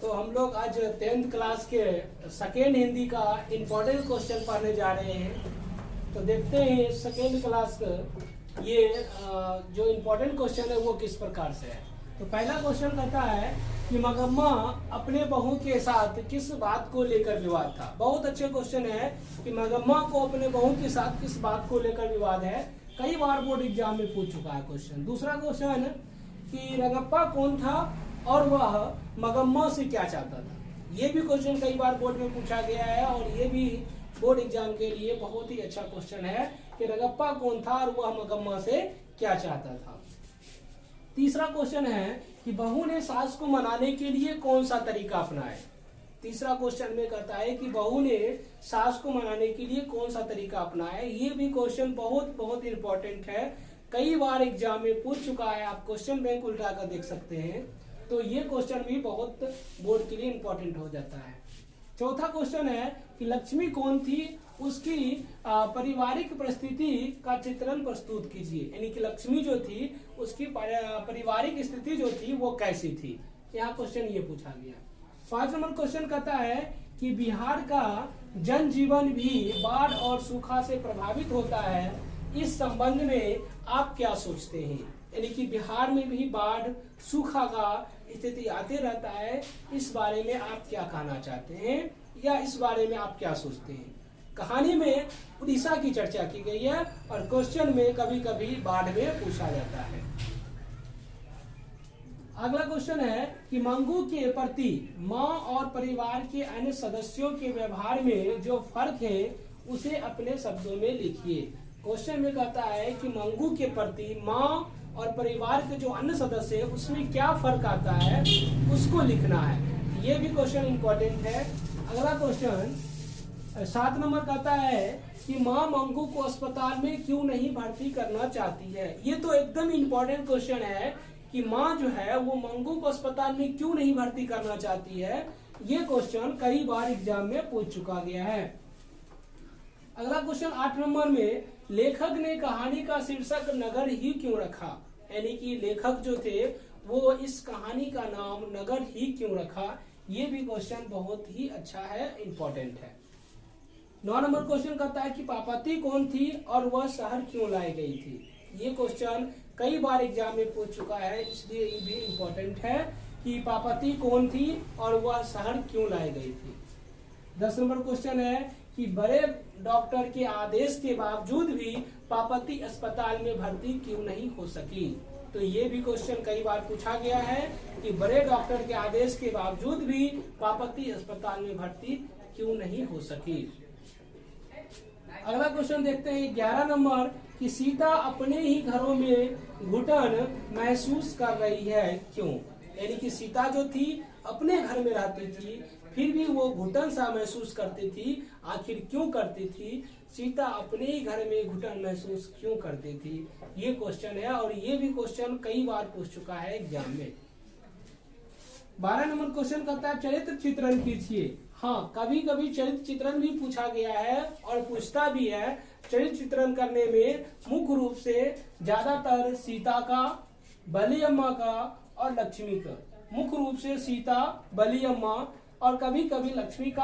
तो हम लोग आज 10th क्लास के सेकेंड हिंदी का इम्पोर्टेंट क्वेश्चन पढ़ने जा रहे हैं। तो देखते हैं सेकेंड क्लास का ये जो इम्पोर्टेंट क्वेश्चन है वो किस प्रकार से है। तो पहला क्वेश्चन कहता है कि मगम्मा अपने बहू के साथ किस बात को लेकर विवाद था। बहुत अच्छे क्वेश्चन है कि मगम्मा को अपने बहू के साथ किस बात को लेकर विवाद है। कई बार बोर्ड एग्जाम में पूछ चुका है क्वेश्चन। दूसरा क्वेश्चन कि रंगप्पा कौन था और वह मगम्मा से क्या चाहता था। ये भी क्वेश्चन कई बार बोर्ड में पूछा गया है और ये भी बोर्ड एग्जाम के लिए बहुत ही अच्छा क्वेश्चन है कि रंगप्पा कौन था और वह मगम्मा से क्या चाहता था। तीसरा क्वेश्चन है कि बहू ने सास को मनाने के लिए कौन सा तरीका अपनाया। तीसरा क्वेश्चन में कहता है कि बहू ने सास को मनाने के लिए कौन सा तरीका अपनाया। ये भी क्वेश्चन बहुत बहुत इंपॉर्टेंट है, कई बार एग्जाम में पूछ चुका है। आप क्वेश्चन बैंक उल्टा कर देख सकते हैं। तो ये क्वेश्चन भी बहुत बोर्ड के लिए इंपॉर्टेंट हो जाता है। चौथा क्वेश्चन है कि लक्ष्मी कौन थी, उसकी पारिवारिक परिस्थिति का चित्रण प्रस्तुत कीजिए। यानी कि लक्ष्मी जो थी उसकी पारिवारिक स्थिति जो थी वो कैसी थी। यहाँ क्वेश्चन ये पूछा गया। 5 नंबर क्वेश्चन कहता है कि बिहार का जनजीवन भी बाढ़ और सूखा से प्रभावित होता है। इस संबंध में आप क्या सोचते हैं। यानी कि बिहार में भी बाढ़ सूखा का स्थिति आते रहता है। इस बारे में आप क्या कहना चाहते हैं या इस बारे में आप क्या सोचते हैं। कहानी में उड़ीसा की चर्चा की गई है और क्वेश्चन में कभी कभी बाढ़ में पूछा जाता है। अगला क्वेश्चन है कि मंगू के प्रति माँ और परिवार के अन्य सदस्यों के व्यवहार में जो फर्क है उसे अपने शब्दों में लिखिए। क्वेश्चन में कहता है कि मंगू के प्रति माँ और परिवार के जो अन्य सदस्य है उसमें क्या फर्क आता है उसको लिखना है। ये भी क्वेश्चन इंपॉर्टेंट है। अगला क्वेश्चन 7 नंबर कहता है कि माँ मंगू को अस्पताल में क्यों नहीं भर्ती करना चाहती है। ये तो एकदम इम्पोर्टेंट क्वेश्चन है कि माँ जो है वो मंगू को अस्पताल में क्यों नहीं भर्ती करना चाहती है। ये क्वेश्चन कई बार एग्जाम में पूछ चुका गया है। अगला क्वेश्चन 8 नंबर में लेखक ने कहानी का शीर्षक नगर ही क्यों रखा। यानी कि लेखक जो थे वो इस कहानी का नाम नगर ही क्यों रखा। ये भी क्वेश्चन बहुत ही अच्छा है, इंपॉर्टेंट है। 9 नंबर क्वेश्चन कहता है कि पार्वती कौन थी और वह शहर क्यों लाई गई थी। ये क्वेश्चन कई बार एग्जाम में पूछ चुका है, इसलिए ये भी इम्पोर्टेंट है कि पार्वती कौन थी और वह शहर क्यों लाई गई थी। 10 नंबर क्वेश्चन है कि बड़े डॉक्टर के आदेश के बावजूद भी पार्वती अस्पताल में भर्ती क्यों नहीं हो सकी। तो ये भी क्वेश्चन कई बार पूछा गया है कि बड़े डॉक्टर के आदेश के बावजूद भी पार्वती अस्पताल में भर्ती क्यों नहीं हो सकी। अगला क्वेश्चन देखते हैं 11 नंबर कि सीता अपने ही घरों में घुटन महसूस कर रही है क्यों। यानी कि सीता जो थी अपने घर में रहती थी फिर भी वो घुटन सा महसूस करती थी। आखिर क्यों करती थी, सीता अपने ही घर में घुटन महसूस क्यों करती थी। ये क्वेश्चन है और ये भी क्वेश्चन कई बार पूछ चुका है एग्जाम में। 12 नंबर क्वेश्चन कहता है चरित्र चित्रण कीजिए। हाँ, कभी कभी चरित्र चित्रण भी पूछा गया है और पूछता भी है। चरित्र चित्रण करने में मुख्य रूप से ज्यादातर सीता का, बली अम्मा का और लक्ष्मी का, मुख्य रूप से सीता, बली अम्मा और कभी कभी लक्ष्मी का